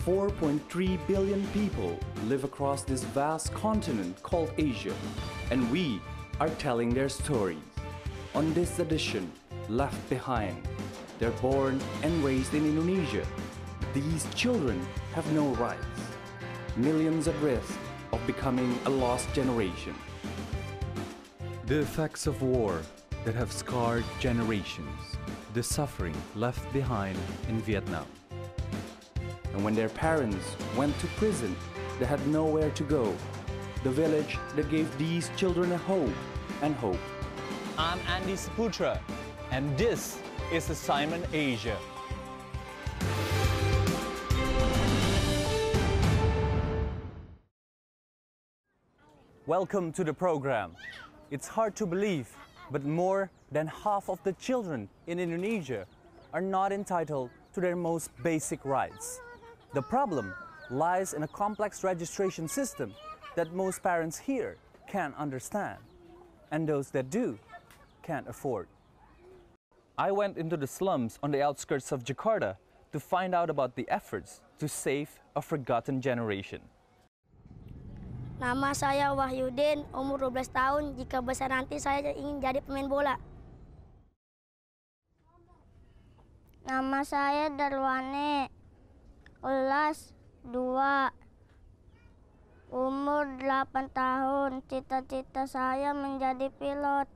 4.3 billion people live across this vast continent called Asia, and we are telling their stories. On this edition, Left Behind, they're born and raised in Indonesia. These children have no rights. Millions at risk of becoming a lost generation. The effects of war that have scarred generations. The suffering left behind in Vietnam. And when their parents went to prison, they had nowhere to go. The village that gave these children a hope and hope. I'm Andy Saputra, and this is Assignment Asia. Welcome to the program. It's hard to believe, but more than half of the children in Indonesia are not entitled to their most basic rights. The problem lies in a complex registration system that most parents here can't understand, and those that do can't afford. I went into the slums on the outskirts of Jakarta to find out about the efforts to save a forgotten generation. Nama saya Wahyudin, umur 12 tahun. Jika besar nanti saya ingin jadi pemain bola. Nama saya Darwane, kelas 2, umur 8 tahun. Cita-cita saya menjadi pilot.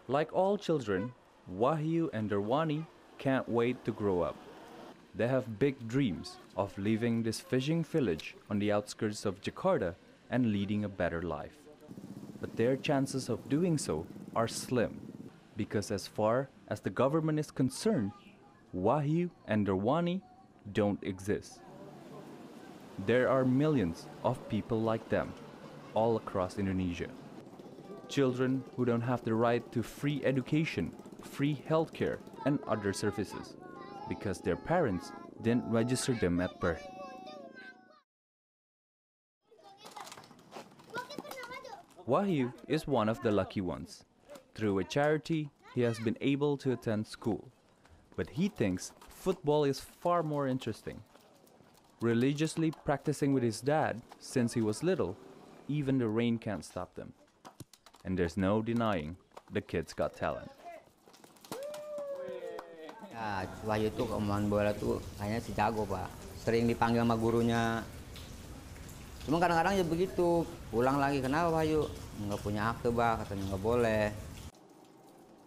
Like all children, Wahyu and Darwani can't wait to grow up. They have big dreams of leaving this fishing village on the outskirts of Jakarta and leading a better life. But their chances of doing so are slim, because as far as the government is concerned, Wahyu and Darwani don't exist. There are millions of people like them all across Indonesia. Children who don't have the right to free education, free healthcare, and other services, because their parents didn't register them at birth. Wahyu is one of the lucky ones. Through a charity, he has been able to attend school. But he thinks football is far more interesting. Religiously practicing with his dad since he was little, even the rain can't stop them. And there's no denying the kid's got talent. Ya, Wahyu tuh main bola tuh kayaknya si jago, Pak. Sering dipanggil sama gurunya. Cuma kadang-kadang ya begitu, pulang lagi, kenapa Wahyu? Nggak punya akte, Pak, katanya nggak boleh.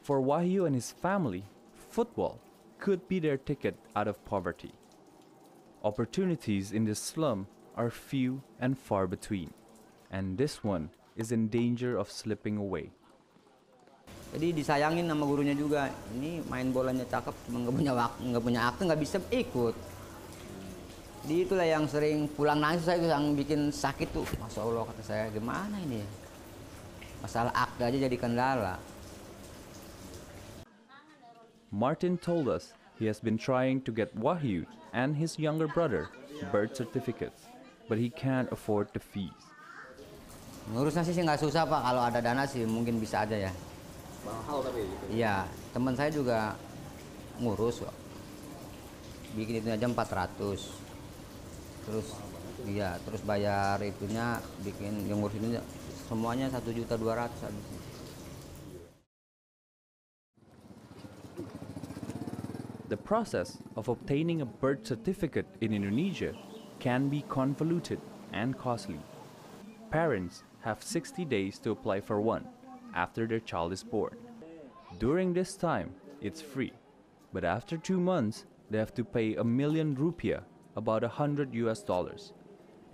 For Wahyu and his family, football could be their ticket out of poverty. Opportunities in this slum are few and far between, and this one is in danger of slipping away. Jadi disayangin sama gurunya juga. Ini main bolanya cakep, cuma nggak punya akte, nggak bisa ikut. Jadi itulah yang sering pulang nangis, saya yang bikin sakit tuh. Masya Allah, kata saya, gimana ini ya? Masalah akte aja jadi kendala. Martin told us he has been trying to get Wahyu and his younger brother birth certificates, but he can't afford the fees. Ngurusnya sih nggak susah, Pak. Kalau ada dana sih mungkin bisa aja ya. Mahal tapi gitu. Iya, teman saya juga ngurus kok. Bikin itu aja 400. Terus iya, terus bayar itunya, bikin yang ngurus itu semuanya 1.200.000 habis. The process of obtaining a birth certificate in Indonesia can be convoluted and costly. Parents have 60 days to apply for one after their child is born. During this time, it's free, but after 2 months, they have to pay 1,000,000 rupiah, about $100.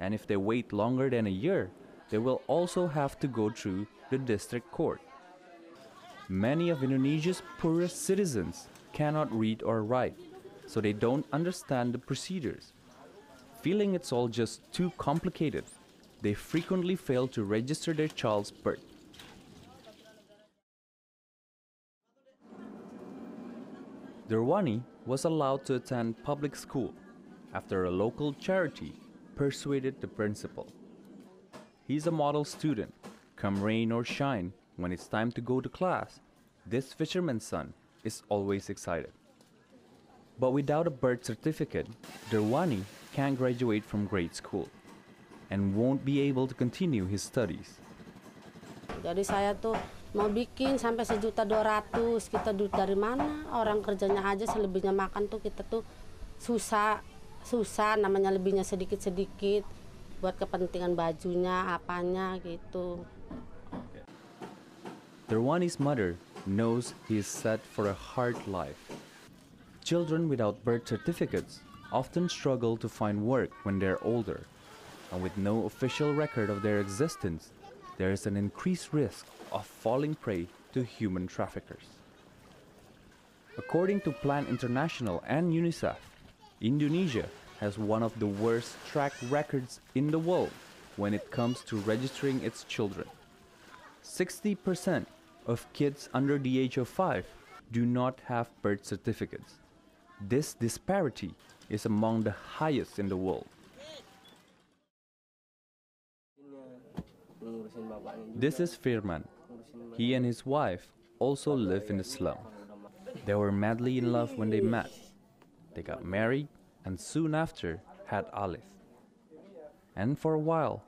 And if they wait longer than a year, they will also have to go through the district court. Many of Indonesia's poorest citizens cannot read or write, so they don't understand the procedures. Feeling it's all just too complicated, they frequently fail to register their child's birth. Darwani was allowed to attend public school after a local charity persuaded the principal. He's a model student. Come rain or shine, when it's time to go to class, this fisherman's son is always excited. But without a birth certificate, Derwani can't graduate from grade school and won't be able to continue his studies. Jadi saya tuh mau bikin sampai 1.200.000, kita duit dari mana? Orang kerjanya aja selebihnya makan tuh kita tuh susah namanya lebihnya sedikit-sedikit buat kepentingan bajunya, apanya gitu. Derwani's mother knows he is set for a hard life. Children without birth certificates often struggle to find work when they're older, and with no official record of their existence, there is an increased risk of falling prey to human traffickers. According to Plan International and UNICEF, Indonesia has one of the worst track records in the world when it comes to registering its children. 60% of kids under the age of 5 do not have birth certificates. This disparity is among the highest in the world. This is Firman. He and his wife also live in the slum. They were madly in love when they met. They got married and soon after had Alif. And for a while,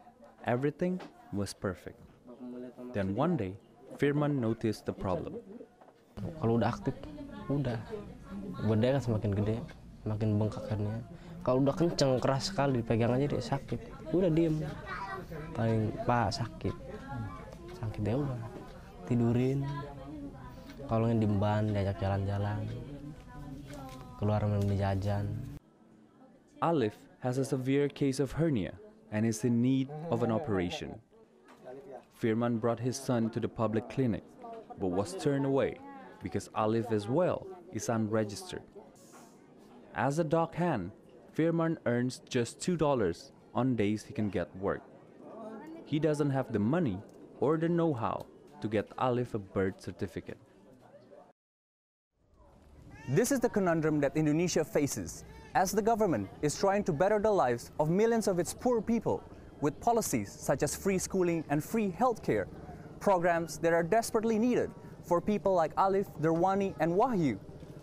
everything was perfect. Then one day, Firman noticed the problem. Kalau udah aktif, udah. Badannya kan semakin gede, makin bengkakannya. Kalau udah kenceng, keras sekali, dipegang aja dia sakit. Udah diem. Paling sakit. Sakit ya udah. Tidurin. Kalau yang dimban, diajak jalan-jalan. Keluar membeli jajan. Alif has a severe case of hernia and is in need of an operation. Firman brought his son to the public clinic, but was turned away because Alif as well is unregistered. As a dock hand, Firman earns just $2 on days he can get work. He doesn't have the money or the know-how to get Alif a birth certificate. This is the conundrum that Indonesia faces as the government is trying to better the lives of millions of its poor people with policies such as free schooling and free healthcare, programs that are desperately needed for people like Alif, Derwani, and Wahyu.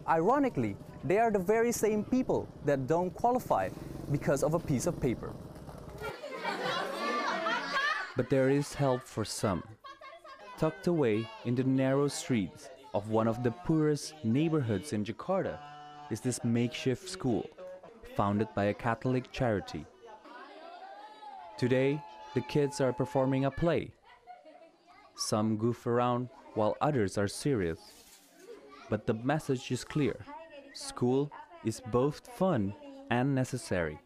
Ironically, they are the very same people that don't qualify because of a piece of paper. But there is help for some. Tucked away in the narrow streets of one of the poorest neighborhoods in Jakarta is this makeshift school, founded by a Catholic charity. Today, the kids are performing a play. Some goof around while others are serious. But the message is clear. School is both fun and necessary.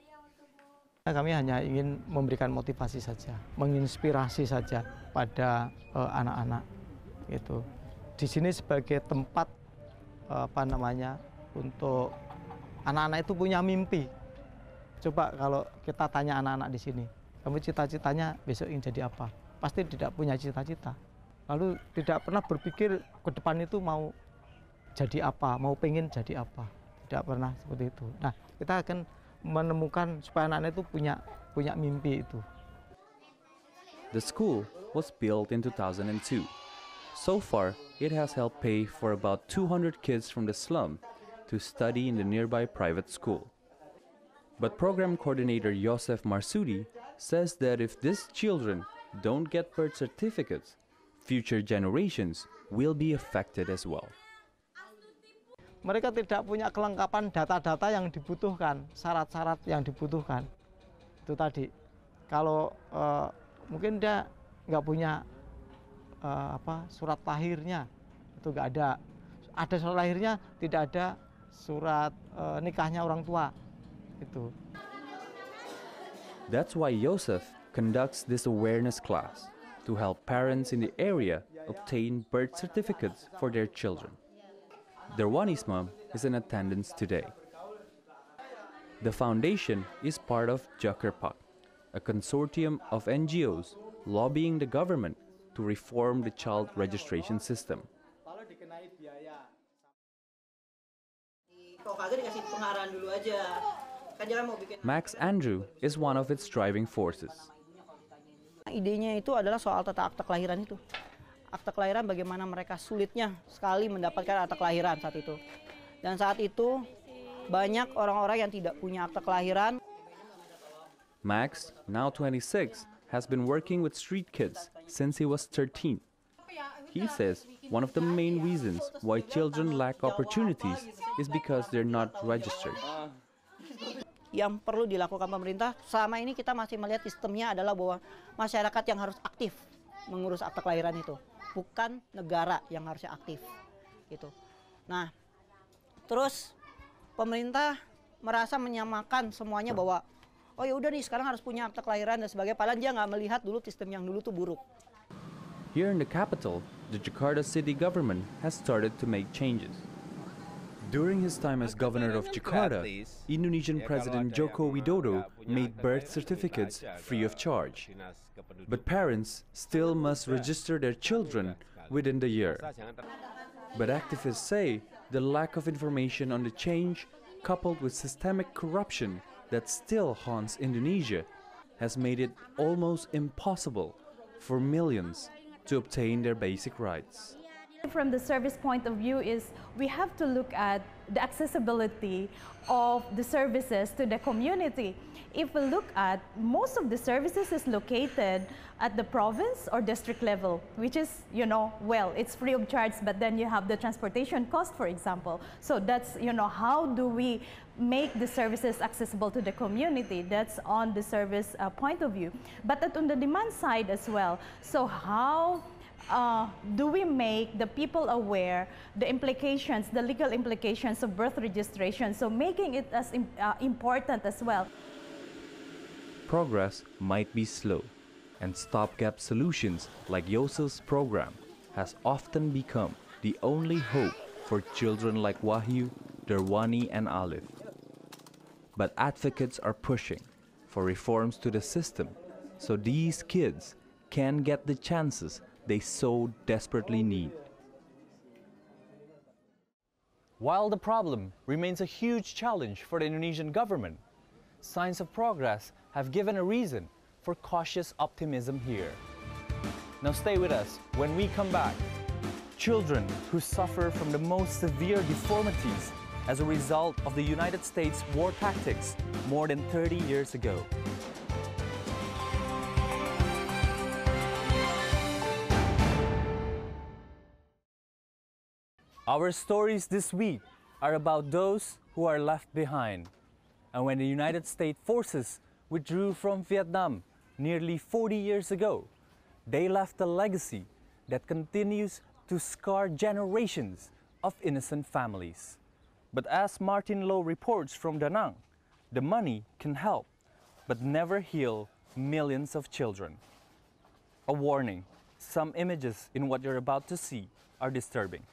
Kami hanya ingin memberikan motivasi saja, menginspirasi saja pada anak-anak gitu. Di sini sebagai tempat untuk anak-anak itu punya mimpi. Coba kalau kita tanya anak-anak di sini, kamu cita-citanya besok ingin jadi apa? Pasti tidak punya cita-cita. Lalu tidak pernah berpikir ke depan itu mau jadi apa, mau pengen jadi apa. Tidak pernah seperti itu. Nah, kita akan menemukan supaya anak-anak itu punya mimpi itu. The school was built in 2002. So far, it has helped pay for about 200 kids from the slum to study in the nearby private school. But program coordinator Yosef Marsudi says that if these children don't get birth certificates, future generations will be affected as well. Mereka tidak punya kelengkapan data-data yang dibutuhkan, syarat-syarat yang dibutuhkan. Itu tadi, kalau mungkin dia nggak punya surat lahirnya, itu nggak ada. Ada surat lahirnya, tidak ada surat nikahnya orang tua. Itu. That's why Yosef conducts this awareness class to help parents in the area obtain birth certificates for their children. Derwani's mom is in attendance today. The foundation is part of Jakarta, a consortium of NGOs lobbying the government to reform the child registration system. Max Andrew is one of its driving forces. Idenya itu adalah soal tata akta kelahiran itu. Akta kelahiran bagaimana mereka sulitnya sekali mendapatkan akta kelahiran saat itu. Dan saat itu banyak orang-orang yang tidak punya akta kelahiran. Max, now 26, has been working with street kids since he was 13. He says one of the main reasons why children lack opportunities is because they're not registered. Yang perlu dilakukan pemerintah, selama ini kita masih melihat sistemnya adalah bahwa masyarakat yang harus aktif mengurus akta kelahiran itu, bukan negara yang harusnya aktif. Gitu. Nah, terus pemerintah merasa menyamakan semuanya bahwa oh ya udah nih sekarang harus punya akta kelahiran dan sebagainya, padahal dia nggak melihat dulu sistem yang dulu tuh buruk. Here in the capital, the Jakarta city government has started to make changes. During his time as governor of Jakarta, Indonesian President Joko Widodo made birth certificates free of charge. But parents still must register their children within the year. But activists say the lack of information on the change, coupled with systemic corruption that still haunts Indonesia, has made it almost impossible for millions to obtain their basic rights. From the service point of view is we have to look at the accessibility of the services to the community. If we look at most of the services is located at the province or district level, which is, well, it's free of charge, but then you have the transportation cost, for example. So that's, how do we make the services accessible to the community? That's on the service point of view. But on the demand side as well, so how do we make the people aware the implications, the legal implications of birth registration, so making it as important as well. Progress might be slow, and stopgap solutions like Yosel's program has often become the only hope for children like Wahyu, Derwani and Alif. But advocates are pushing for reforms to the system so these kids can get the chances they so desperately need. While the problem remains a huge challenge for the Indonesian government, signs of progress have given a reason for cautious optimism here. Now stay with us when we come back. Children who suffer from the most severe deformities as a result of the United States war tactics more than 30 years ago. Our stories this week are about those who are left behind. And when the United States forces withdrew from Vietnam nearly 40 years ago, they left a legacy that continues to scar generations of innocent families. But as Martin Lowe reports from Danang, the money can help, but never heal millions of children. A warning, some images in what you're about to see are disturbing.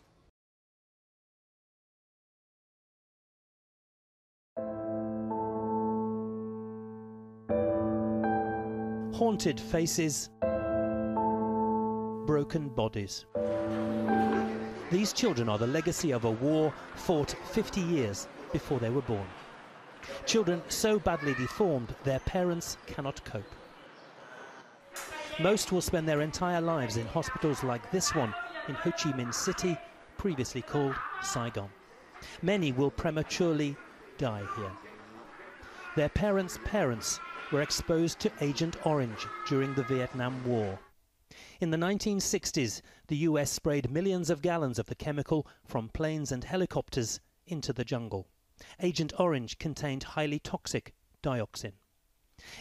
Haunted faces, broken bodies. These children are the legacy of a war fought 50 years before they were born. Children so badly deformed their parents cannot cope. Most will spend their entire lives in hospitals like this one in Ho Chi Minh City, previously called Saigon. Many will prematurely die here. Their parents' parents were exposed to Agent Orange during the Vietnam War. In the 1960s, the US sprayed millions of gallons of the chemical from planes and helicopters into the jungle. Agent Orange contained highly toxic dioxin.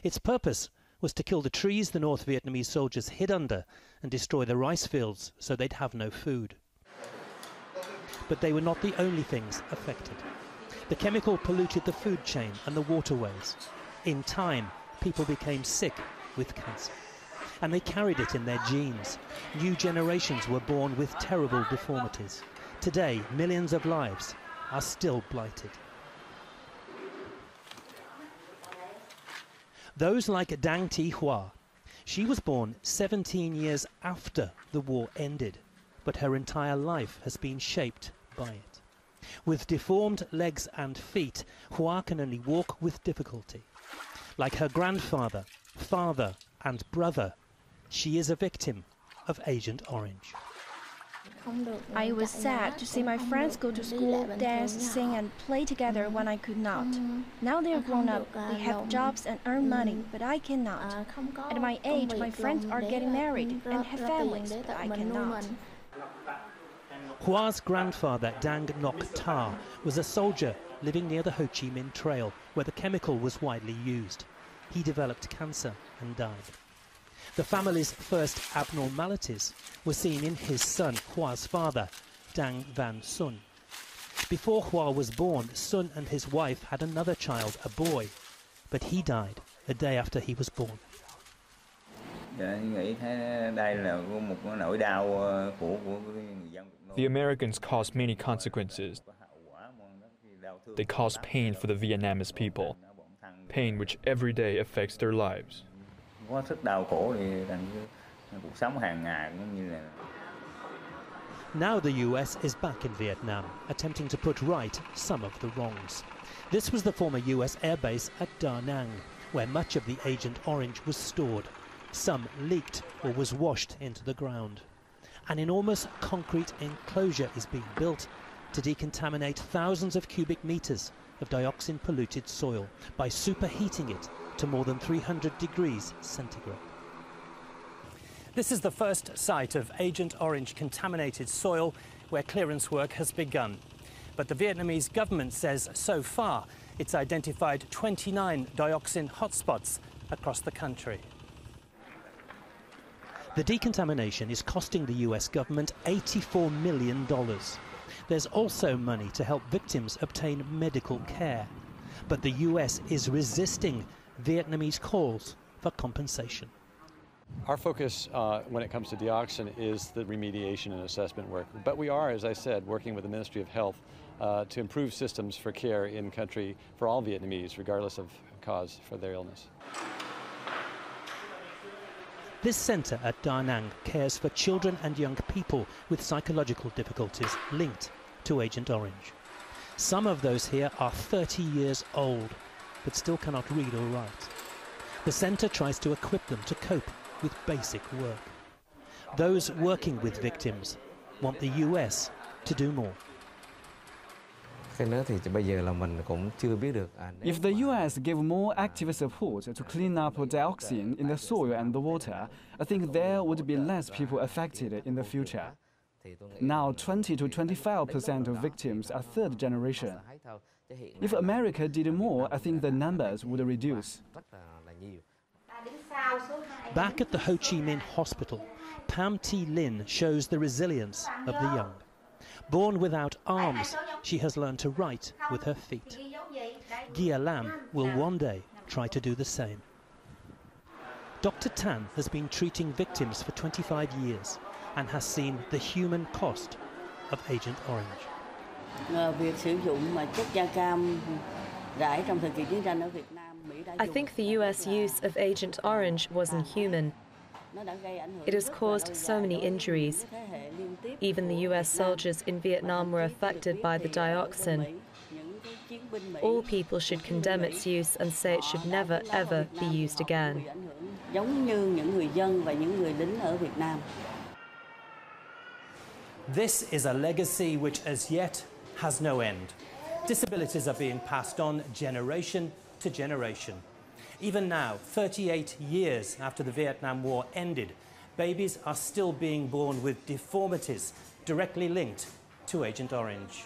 Its purpose was to kill the trees the North Vietnamese soldiers hid under and destroy the rice fields so they'd have no food. But they were not the only things affected. The chemical polluted the food chain and the waterways. In time, people became sick with cancer. And they carried it in their genes. New generations were born with terrible deformities. Today, millions of lives are still blighted. Those like Dang Thi Hua. She was born 17 years after the war ended, but her entire life has been shaped by it. With deformed legs and feet, Hua can only walk with difficulty. Like her grandfather, father and brother, she is a victim of Agent Orange. I was sad to see my friends go to school, dance, sing and play together when I could not. Now they're grown up, they have jobs and earn money, but I cannot. At my age, my friends are getting married and have families, but I cannot. Hua's grandfather, Dang Nok Ta, was a soldier living near the Ho Chi Minh Trail, where the chemical was widely used. He developed cancer and died. The family's first abnormalities were seen in his son, Hua's father, Dang Van Sun. Before Hua was born, Sun and his wife had another child, a boy, but he died a day after he was born. The Americans caused many consequences. They caused pain for the Vietnamese people, pain which every day affects their lives. Now the US is back in Vietnam, attempting to put right some of the wrongs. This was the former US airbase at Danang, where much of the Agent Orange was stored. Some leaked or was washed into the ground. An enormous concrete enclosure is being built to decontaminate thousands of cubic meters of dioxin-polluted soil by superheating it to more than 300 degrees centigrade. This is the first site of Agent Orange contaminated soil where clearance work has begun. But the Vietnamese government says so far it's identified 29 dioxin hotspots across the country. The decontamination is costing the US government $84 million. There's also money to help victims obtain medical care. But the US is resisting Vietnamese calls for compensation. Our focus when it comes to dioxin is the remediation and assessment work. But we are, as I said, working with the Ministry of Health to improve systems for care in country for all Vietnamese, regardless of cause for their illness. This centre at Da Nang cares for children and young people with psychological difficulties linked to Agent Orange. Some of those here are 30 years old, but still cannot read or write. The centre tries to equip them to cope with basic work. Those working with victims want the US to do more. If the US gave more active support to clean up dioxin in the soil and the water, I think there would be less people affected in the future. Now 20 to 25% of victims are third generation. If America did more, I think the numbers would reduce. Back at the Ho Chi Minh Hospital, Pham Thi Linh shows the resilience of the young. Born without arms, she has learned to write with her feet. Gia Lam will one day try to do the same. Dr. Tan has been treating victims for 25 years and has seen the human cost of Agent Orange. I think the US use of Agent Orange was inhuman. It has caused so many injuries. Even the US soldiers in Vietnam were affected by the dioxin. All people should condemn its use and say it should never, ever be used again. This is a legacy which as yet has no end. Disabilities are being passed on generation to generation. Even now, 38 years after the Vietnam War ended, babies are still being born with deformities directly linked to Agent Orange.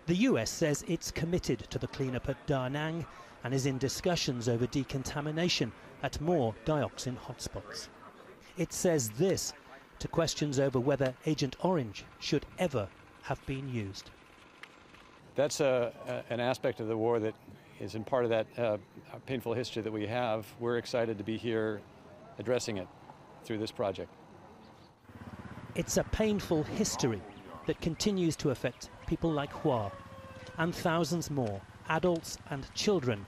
The US says it's committed to the cleanup at Da Nang and is in discussions over decontamination at more dioxin hotspots. It says this to questions over whether Agent Orange should ever have been used. That's an aspect of the war that is in part of that painful history that we have. We're excited to be here addressing it through this project. It's a painful history that continues to affect people like Hua and thousands more, adults and children,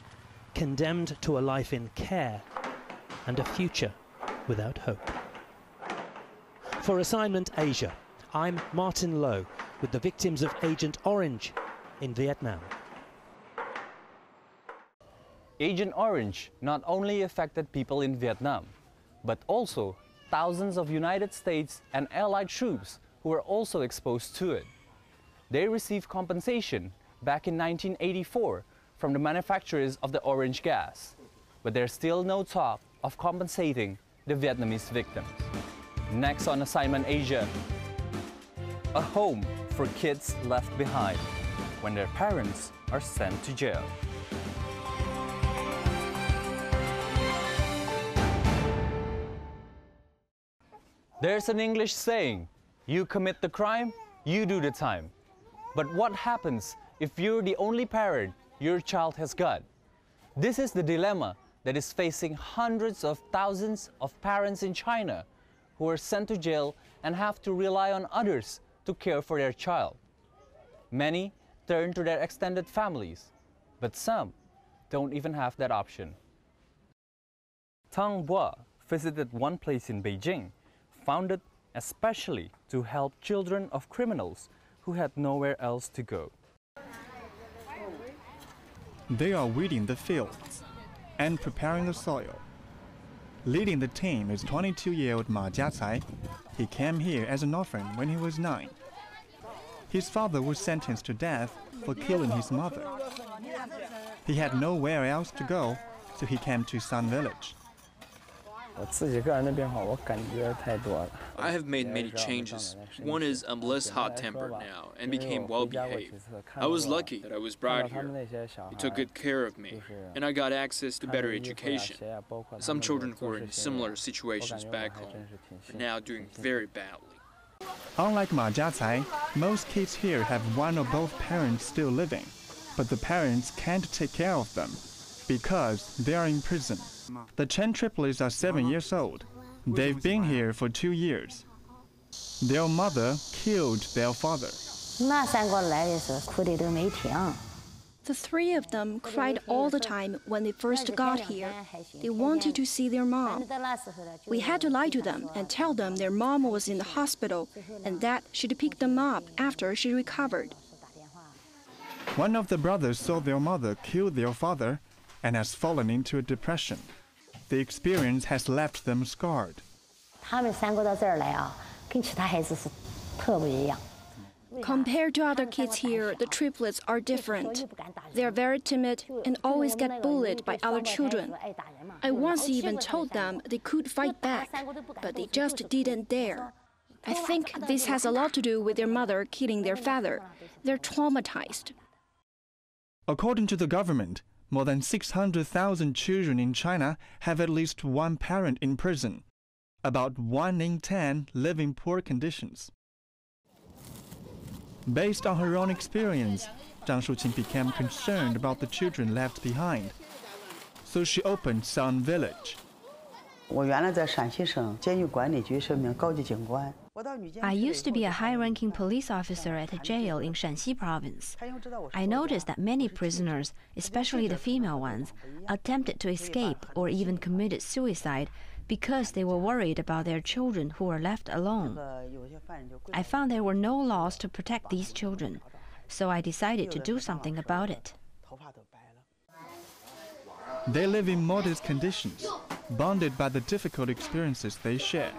condemned to a life in care and a future without hope. For Assignment Asia, I'm Martin Lowe with the victims of Agent Orange in Vietnam. Agent Orange not only affected people in Vietnam, but also thousands of United States and Allied troops who were also exposed to it. They received compensation back in 1984 from the manufacturers of the orange gas, but there's still no talk of compensating the Vietnamese victims. Next on Assignment Asia, a home for kids left behind when their parents are sent to jail. There's an English saying, you commit the crime, you do the time. But what happens if you're the only parent your child has got? This is the dilemma that is facing hundreds of thousands of parents in China who are sent to jail and have to rely on others to care for their child. Many turn to their extended families, but some don't even have that option. Tang Bo visited one place in Beijing, founded especially to help children of criminals who had nowhere else to go. They are weeding the fields and preparing the soil. Leading the team is 22-year-old Ma Jiacai. He came here as an orphan when he was 9. His father was sentenced to death for killing his mother. He had nowhere else to go, so he came to Sun Village. I have made many changes. One is I'm less hot-tempered now and became well-behaved. I was lucky that I was brought here. He took good care of me, and I got access to better education. Some children who were in similar situations back home are now doing very badly. Unlike Ma Jiacai, most kids here have one or both parents still living, but the parents can't take care of them because they are in prison. The Chen triplets are 7 years old. They've been here for 2 years. Their mother killed their father. The 3 of them cried all the time when they first got here. They wanted to see their mom. We had to lie to them and tell them their mom was in the hospital and that she'd pick them up after she recovered. One of the brothers saw their mother kill their father and has fallen into a depression. The experience has left them scarred. Compared to other kids here, the triplets are different. They are very timid and always get bullied by other children. I once even told them they could fight back, but they just didn't dare. I think this has a lot to do with their mother killing their father. They're traumatized. According to the government, more than 600,000 children in China have at least one parent in prison. About 1 in 10 live in poor conditions. Based on her own experience, Zhang Shuqing became concerned about the children left behind. So she opened Sun Village. I used to be a high-ranking police officer at a jail in Shanxi province. I noticed that many prisoners, especially the female ones, attempted to escape or even committed suicide because they were worried about their children who were left alone. I found there were no laws to protect these children, so I decided to do something about it. They live in modest conditions, bonded by the difficult experiences they share.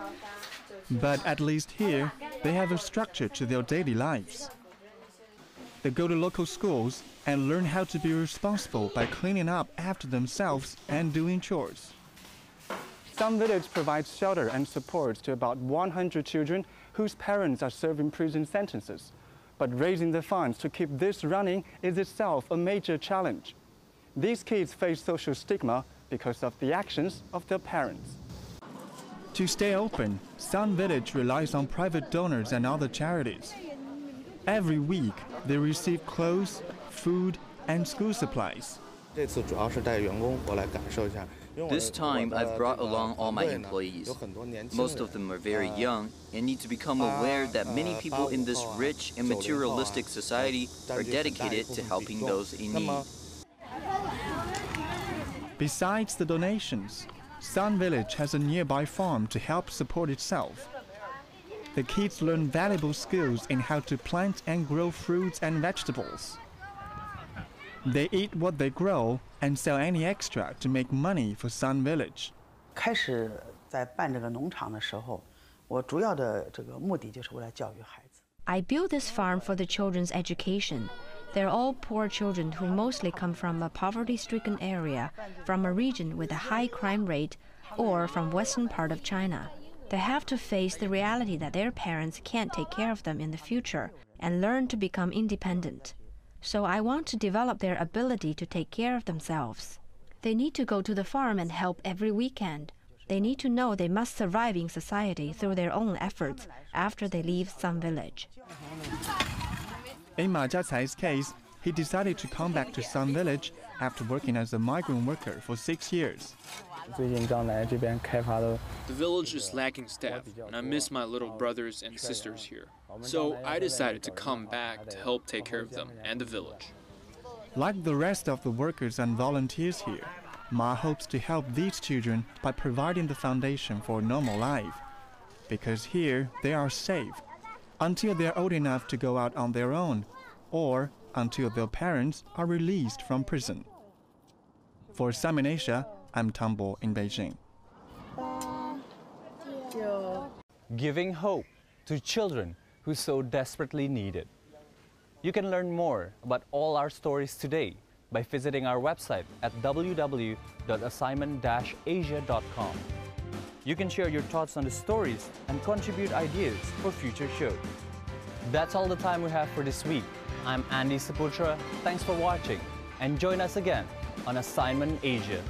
But at least here, they have a structure to their daily lives. They go to local schools and learn how to be responsible by cleaning up after themselves and doing chores. Sun Village provides shelter and support to about 100 children whose parents are serving prison sentences. But raising the funds to keep this running is itself a major challenge. These kids face social stigma because of the actions of their parents. To stay open, Sun Village relies on private donors and other charities. Every week, they receive clothes, food, and school supplies. This time, I've brought along all my employees. Most of them are very young and need to become aware that many people in this rich and materialistic society are dedicated to helping those in need. Besides the donations, Sun Village has a nearby farm to help support itself. The kids learn valuable skills in how to plant and grow fruits and vegetables. They eat what they grow and sell any extra to make money for Sun Village. 在办这个农场的时候，我主要的这个目的就是为了教育孩子。 I built this farm for the children's education. They're all poor children who mostly come from a poverty-stricken area, from a region with a high crime rate, or from western part of China. They have to face the reality that their parents can't take care of them in the future and learn to become independent. So I want to develop their ability to take care of themselves. They need to go to the farm and help every weekend. They need to know they must survive in society through their own efforts after they leave some village. In Ma Jiacai's case, he decided to come back to Sun Village after working as a migrant worker for 6 years. The village is lacking staff, and I miss my little brothers and sisters here. So I decided to come back to help take care of them and the village. Like the rest of the workers and volunteers here, Ma hopes to help these children by providing the foundation for a normal life. Because here they are safe until they're old enough to go out on their own, or until their parents are released from prison. For Summit Asia, I'm Tang Bo in Beijing. Giving hope to children who so desperately need it. You can learn more about all our stories today by visiting our website at www.assignment-asia.com. You can share your thoughts on the stories and contribute ideas for future shows. That's all the time we have for this week. I'm Andy Saputra. Thanks for watching, and join us again on Assignment Asia.